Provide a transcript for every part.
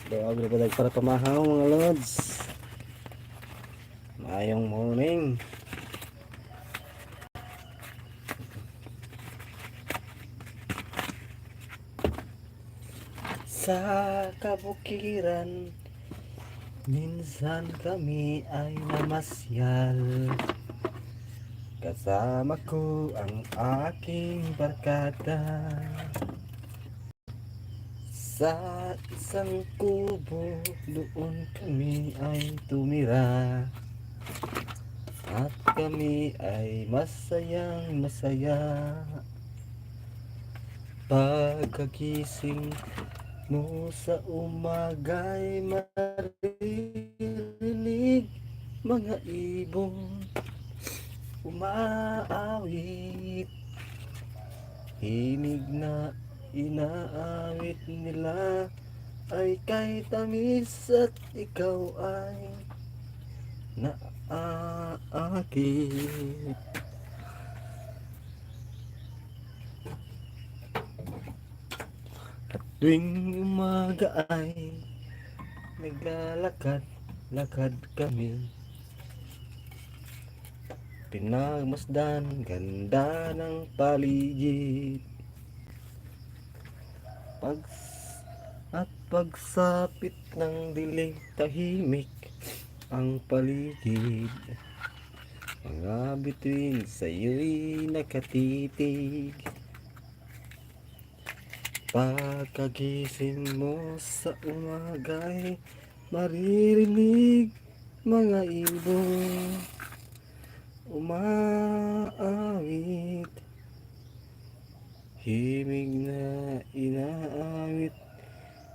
Doa gud para pamahaw mga lods. Maayong morning. Sa kabukiran, minsan kami ay namasyal. Kasama ko ang aking barkada. Sa isang kubo, doon kami ay tumira. At kami ay masayang masaya. Pagkagising mo sa umaga'y maririnig mga ibon umaawit. Himig na inaawit nila ay kay tamis at ikaw ay naaakit. At tuwing umaga ay naglalakad-lakad kami. Pinagmasdan ganda ng paligid. Pagsapit ng dilim, tahimik ang paligid. Mga bituin sa'yo'y nakatitig. Pagkagising mo sa umaga'y maririnig mga ibon umaawit. Himig na inaawit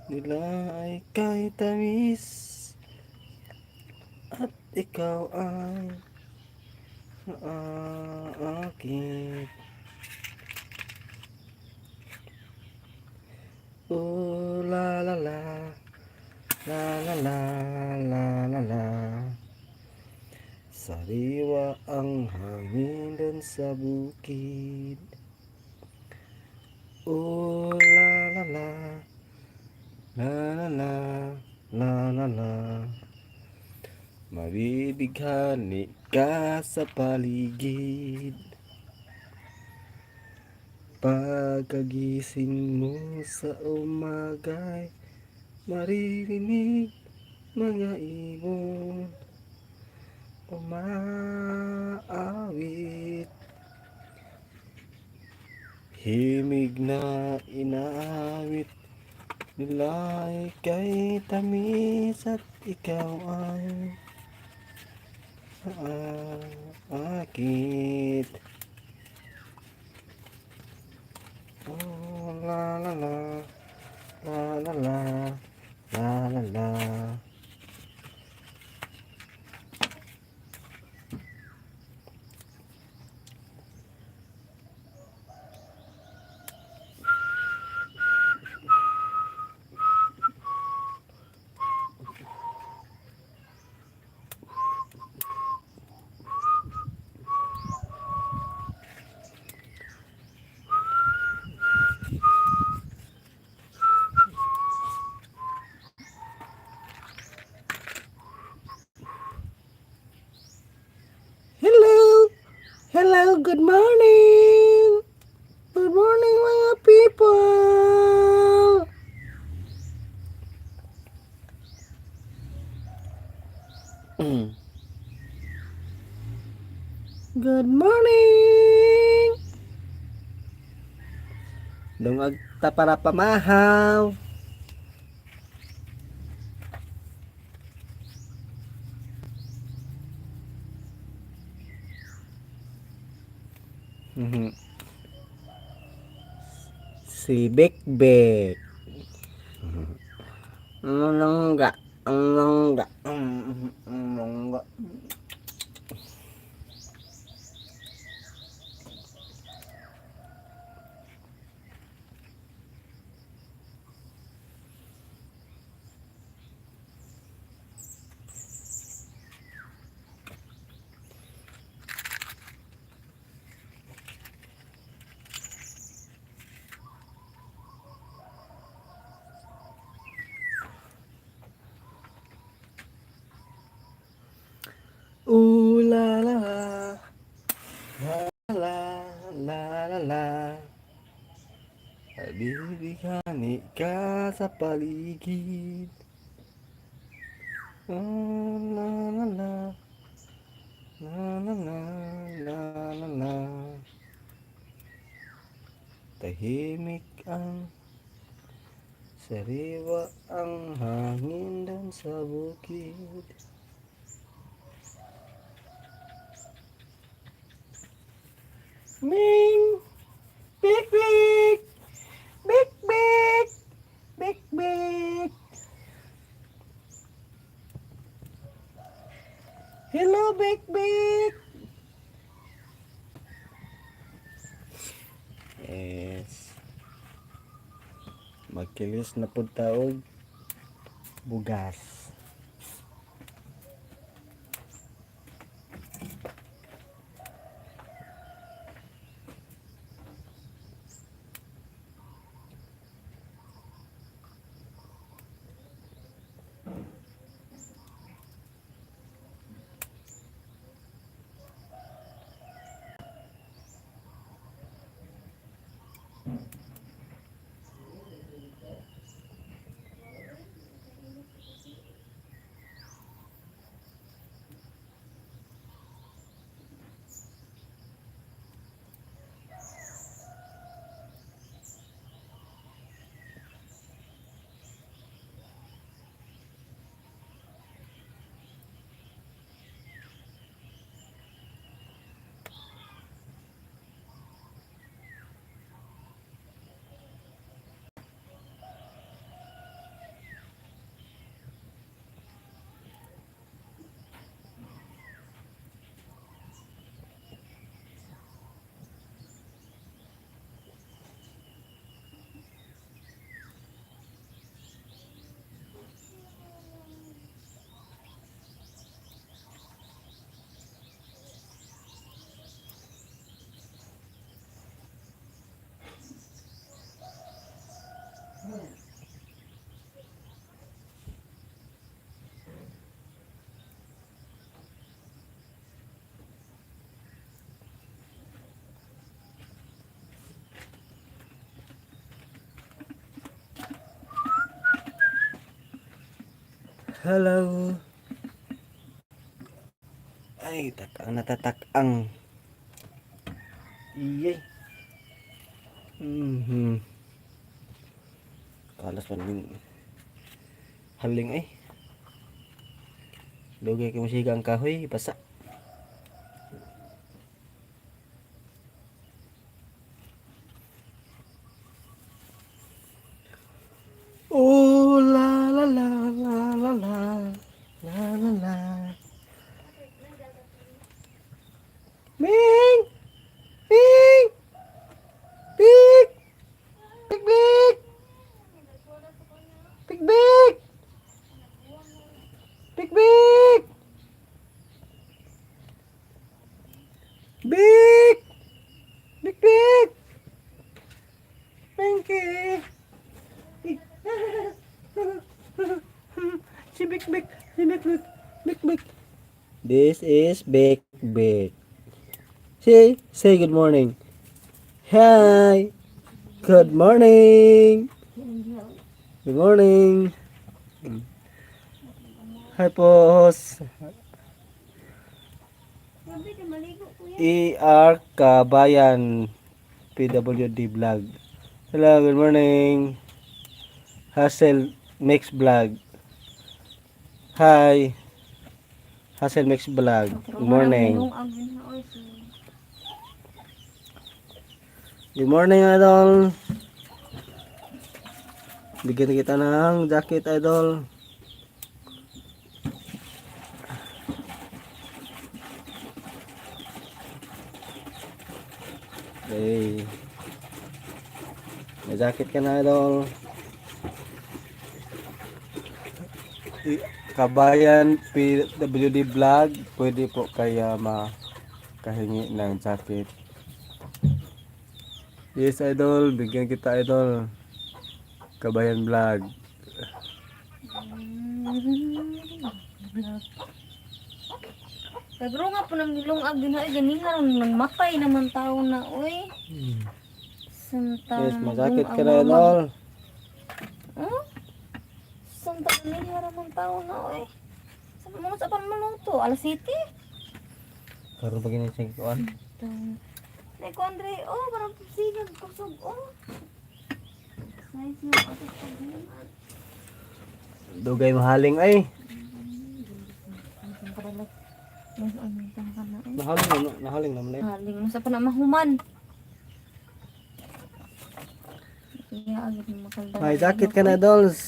nila ay kay tamis at ikaw ay naaakit. Oh la la la, la la la, la la la. Sariwa ang hangin dun sa bukid. Oh la la la, la la la, la la la. Mabibighani ka sa paligid. Pagkagising mo sa umaga'y maririnig mga ibon umaawit. Himig na inaawit nila ay kay tamis at ikaw ay naaakit. Oh la la la, la la la, la la la. Hello! Hello, good morning! Good morning mga people! Good morning! Dungag ta para pamahaw. Si Bekbek. Ang langga. Ang langga. Ang langga. ka sa paligid. La la la la la la la la la la. Tahimik ang sariwa ang hangin doon sa bukid. Ming! Big big! Big big! Big big! Hello Big Big! Yes. Magkilis na po taog bugas. Hello. Ay, natatak-ang. Iyay. Kalas man din. Haling ay. Dugay kay musika ang kahoy, basa. Oh la la la la la la la la la. Ming! Ming! Big! Big big! Big big! Big big! Big! Big big! Thank you! Si Big Big! Si Big Big! Big Big! This is Big Big. Say good morning. Hi! Good morning! Good morning! Hi boss! ER Kabayan PWD vlog. Hello, good morning. Hassel Mix vlog. Hi. Hassel Mix vlog. Good morning. Good morning, idol. Bigyan kita ng jacket, idol. Okay. May jacket ka na, idol. Kabayan PWD vlog, pwede po kaya makahingi ng jacket. Yes, idol, bigyan kita, idol. Kabayan vlog. Pero nga po nang nilungag din ay ganihan nang mapay naman tao na oy. Yes, may jacket ka na, idol. Hmm? Santa ni haraman tao na oy. Sa mga sa panmaluto, alas 7. Karon pa gini sing kuan. Nay ko Andre, oh, parang sigag kusog oh. Nice na ako sa paghaman. Dugay mahaling ay. Nahaling naman eh. Haling mo sa panamahuman. Iya, agad mo makaldala. May jacket ka na dolls.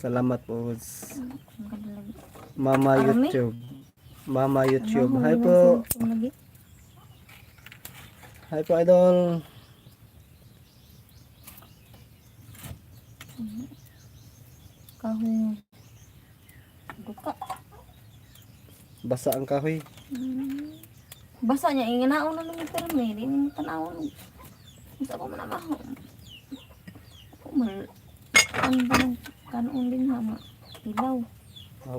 Salamat po. Mama Arami? YouTube. Mama YouTube. Ano, Hi huwag po. na sa lagi. Hi po idol. Kahoy. Duka. Basa ang kahoy. Basa niya, inganaon na naman pero may rin tanawon. Isa ko manamaho. Ako man, ano ba ng kanon din hama? Ilaw.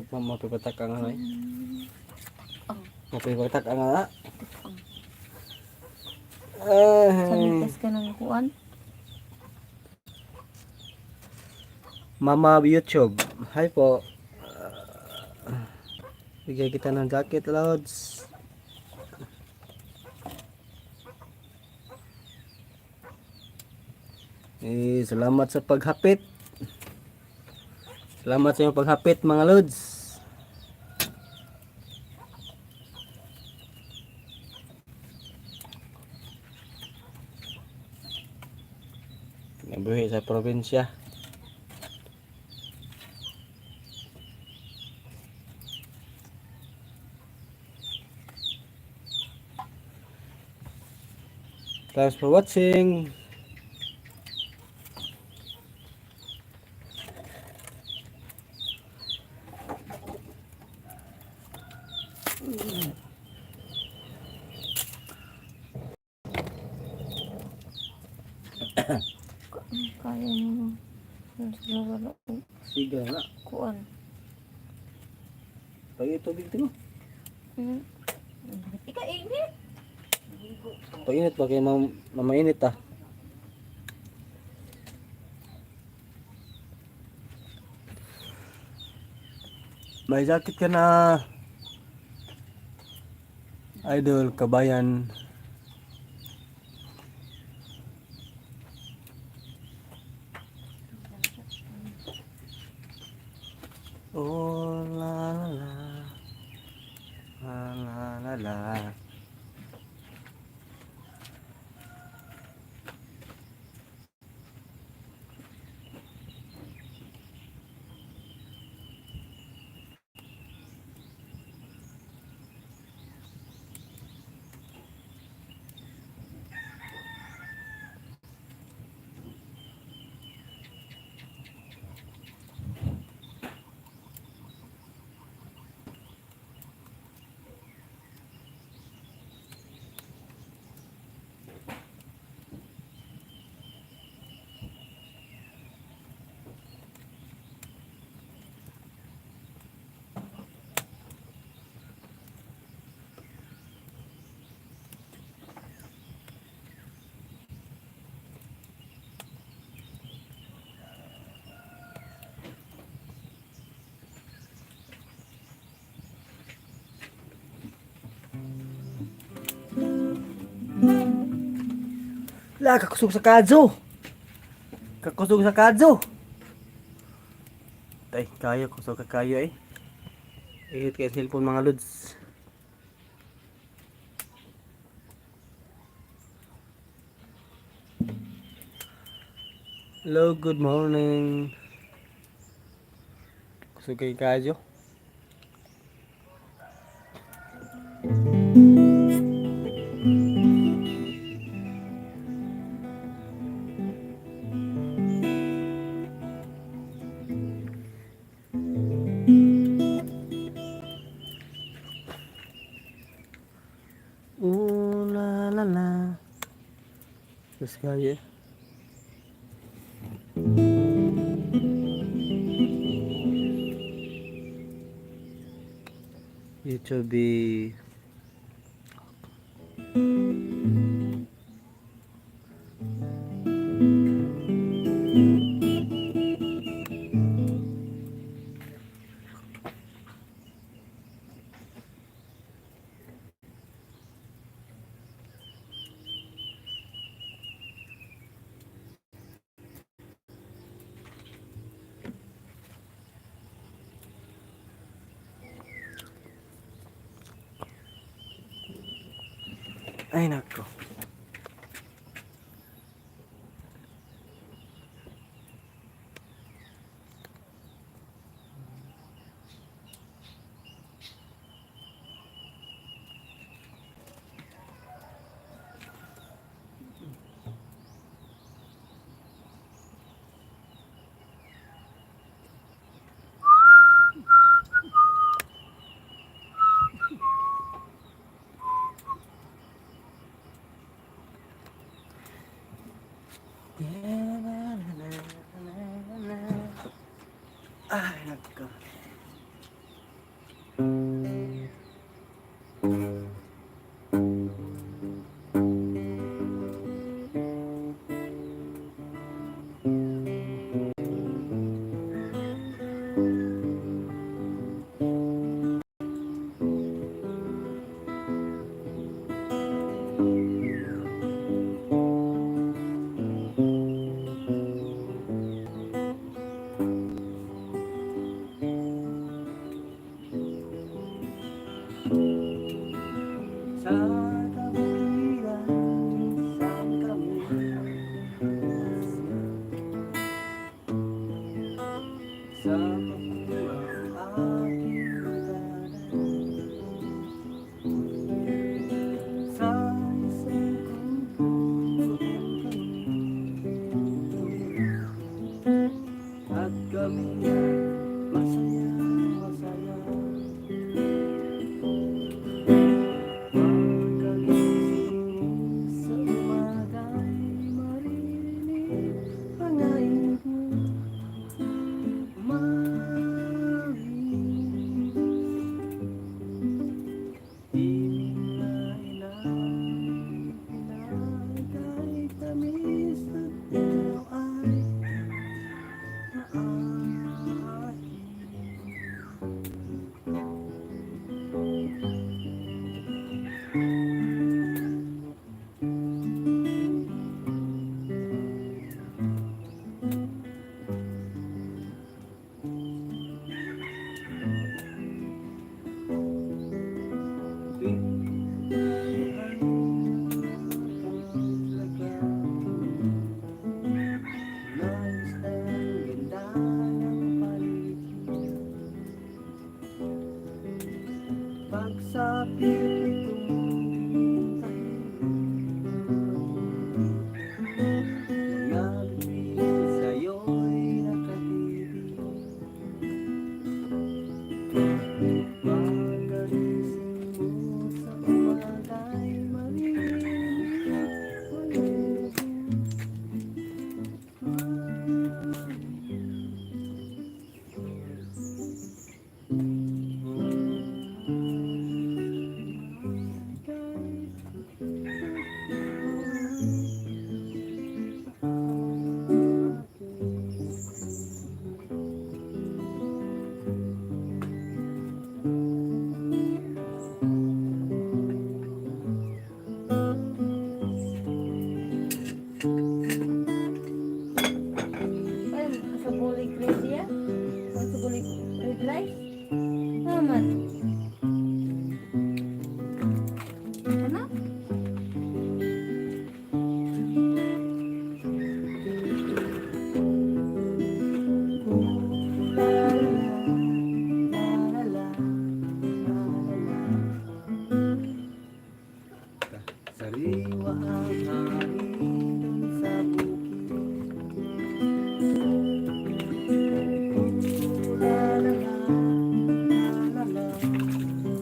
Mapipatak ang ano eh. Oh, Mapipatak ang ano. sanitas ka ng kuan. Mama YouTube. Hi po. Bigay kita ng jacket, Lods. Salamat sa paghapit. Salamat sa iyong paghapit, mga Lods. Nabuhi sa probinsya. Thanks for watching. Kaya mo. Siguro Sige na. kuan. Pagi tubig mo. Ika init. Painit pa kayo na mainit ah. May jacket ka na. Idol kabayan. Oh la la la la la la. La, kakusog sa kadso. Kakusog sa kadso. Tay, kayo, kusog ka kayo eh. Ihit kayo cellphone mga lods. Hello, good morning. Kusog kayo kadso. La la la. Terus kayo. YouTube. Ay nako. Ay nako. Sa kabukiran, saan kami sa pagkulang aking daanan, sa isang kubo at kami ay masaya, masaya. Pagkagising sa umaga'y maririnig ang iyong pagsapit itong tahimik, mga bibig sa'yo'y nakatitig. Pagkagising mo sa umaga'y maririnig ang iyong Sa bulig red ya? Sa bulig red light? Naman. Ano? Sariwa ang hangin sa bukid. La la la, la la la.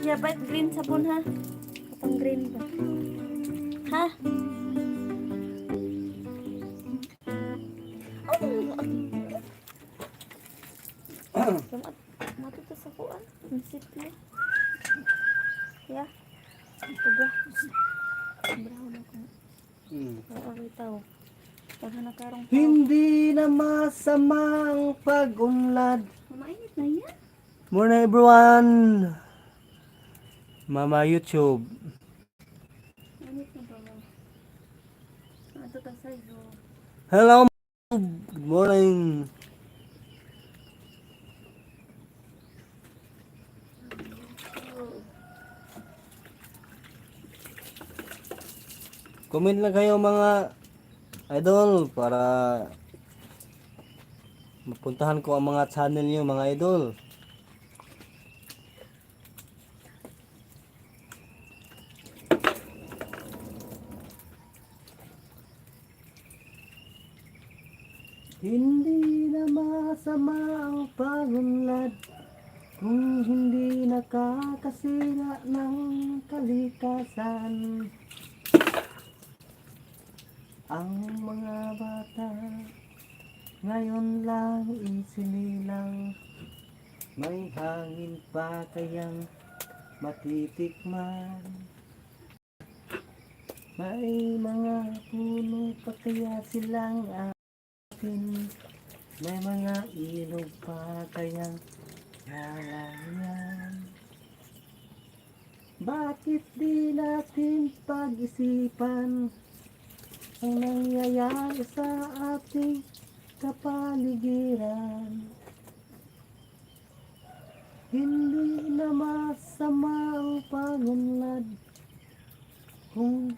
siya pa green sabon ha. Katong green ba? Ha? Matuto sa kuan. Ang simple. Ya. Uga. Brown ako. Oo, bitaw. Taga na karong tao. Hindi na masama ang pag-unlad. Mainit na yan. Morning everyone. Mama YouTube. Mainit na ba? Ato ka sa'yo. Hello. Good morning. Comment lang kayo mga idol para mapuntahan ko ang mga channel niyo mga idol. Hindi na masama ang pagunlad kung hindi nakakasira ng kalikasan. Ang mga bata ngayon lang isinilang, may hangin pa kayang matitikman. May mga puno pa kaya silang atin, may mga ilog pa kayang lalayan. Bakit di natin pag-isipan ang nangyayari sa ating kapaligiran? Hindi na masama ang pagunlad kung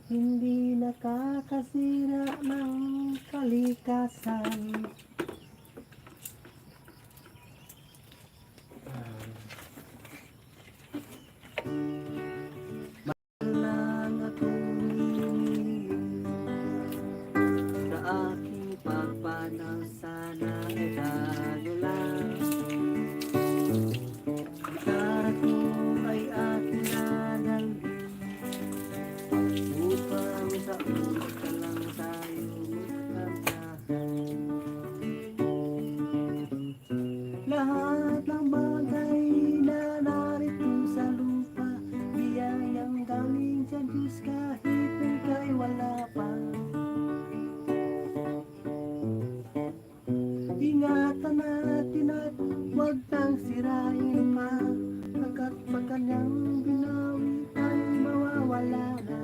hindi nakakasira ng kalikasan. Lang akong sa aking pagpanaw, sana ay tayo lang. Gitara ko ay aking dadalhin upang sa ulit ka lang tayo magkantahan. Lahat ng bagay na narito sa lupa, biyayang galing sa Diyos kahit ika'y wala pa. Ingatan natin at huwag nang sirain pa, pagkat pag kanyang binawi ay mawawala na.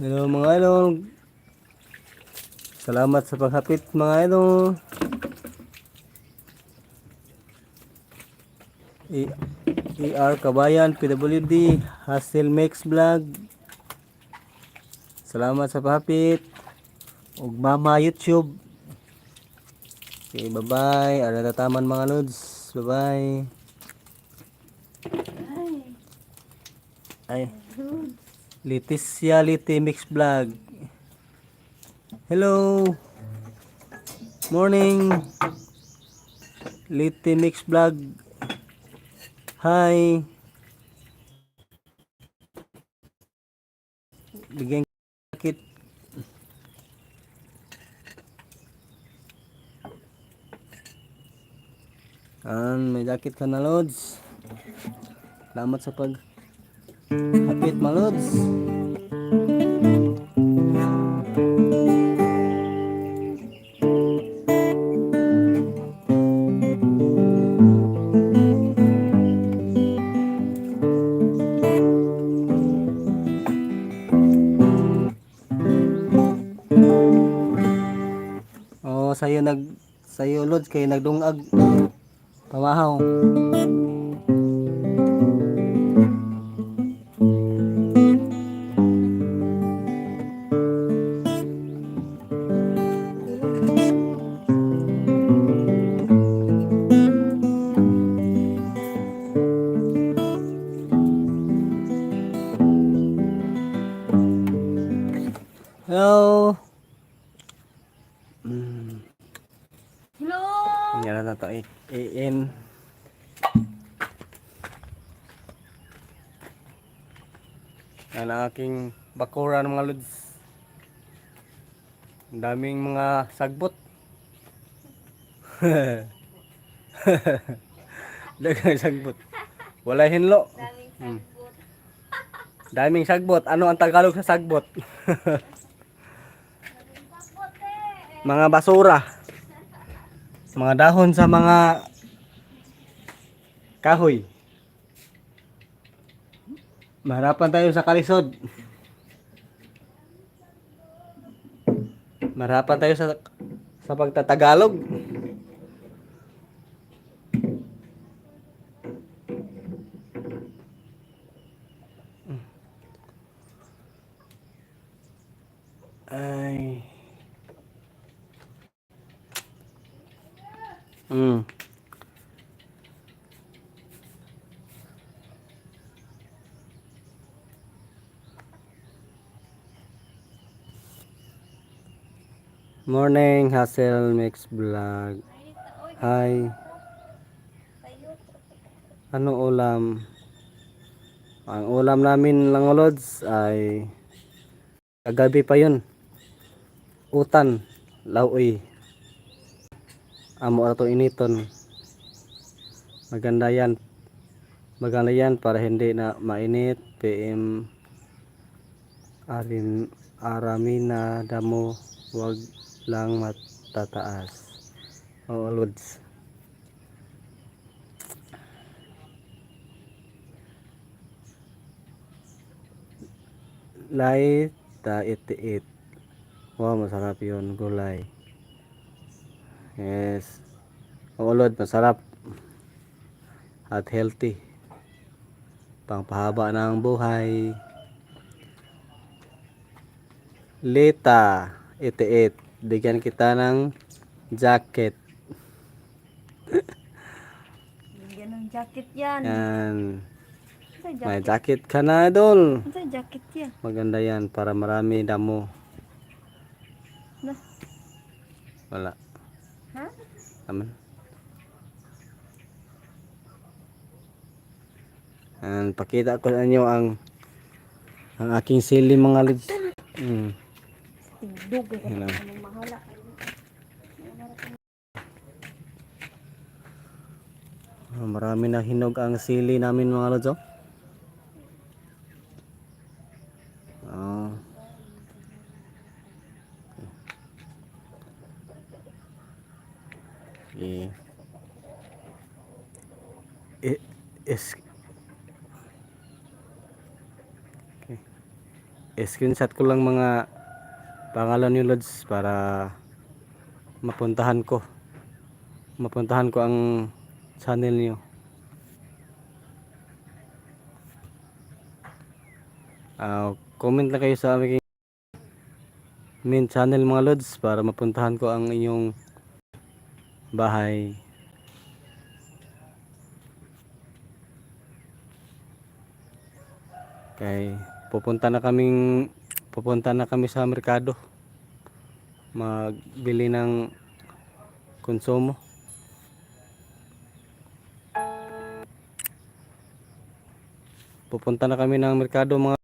Hello mga idol. Salamat sa paghapit mga idol. ER Kabayan, PWD, Hustle Mix Vlog. Salamat sa paghapit. Ug Mama YouTube. Okay, bye-bye. Ara tataman mga lods. Bye-bye. Ay. Leticia Liti Mix Vlog. Hello. Morning. Liti Mix Vlog. Hi. Bigyan sakit. May jacket ka na lods. Salamat sa pag hapit mga lods. sayo Lods kay nagdungag pamahaw. Hello. Hello! Yan na to in. Yan ang aking bakura ng mga Lods. Ang daming mga sagbot. Dagang sagbot. Wala hinlo. Daming sagbot. Ano ang Tagalog sa sagbot? Mga basura. Mga dahon sa mga kahoy. Maharapan tayo sa kalisod. Maharapan tayo sa pagtatagalog. Ay. Morning, Hassel Mix Vlog. Hi. Ano ulam? Ang ulam namin lang Lods ay kagabi pa yun. Utan, lauoy. Amo ato initon. Maganda yan. Maganda yan para hindi na mainit. PM aramina damo, wag lang matataas. Oo Lods. Light ta itiit. Wow, masarap yun, gulay. Yes. Oo Lord, masarap at healthy. Pangpahaba ng buhay. Lita itiit. Bigyan kita ng jacket. Bigyan ng jacket yan. Yan. Ano May jacket ka na, Idol. Ano jacket yan? Maganda yan para marami damo. Nah. Wala. Ha? Aman. And pakita ko sa inyo ang aking sili mga Lods. Tigdog. Yan lang. Anong mahala. Marami na hinog ang sili namin mga Lods. Is screenshot ko lang mga pangalan niyo Lods para mapuntahan ko ang channel niyo. Comment lang kayo sa aming main channel mga Lods para mapuntahan ko ang inyong bahay. Okay, pupunta na kami sa merkado magbili ng konsumo. Pupunta na kami ng merkado mga.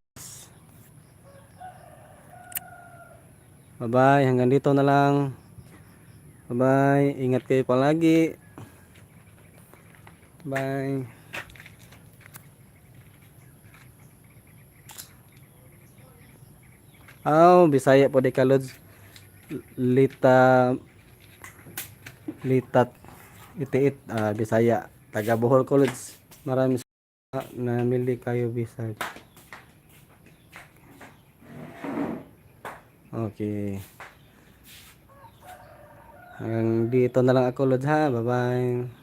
Bye bye, hanggang dito na lang. Bye bye, ingat kayo palagi. Bye. Bisaya po di ka Lods. Litat itiit, Bisaya. Taga Bohol ko Lods. Maraming namili kayo Bisaya. Okay. Hanggang dito na lang ako, Lods, ha. Bye-bye.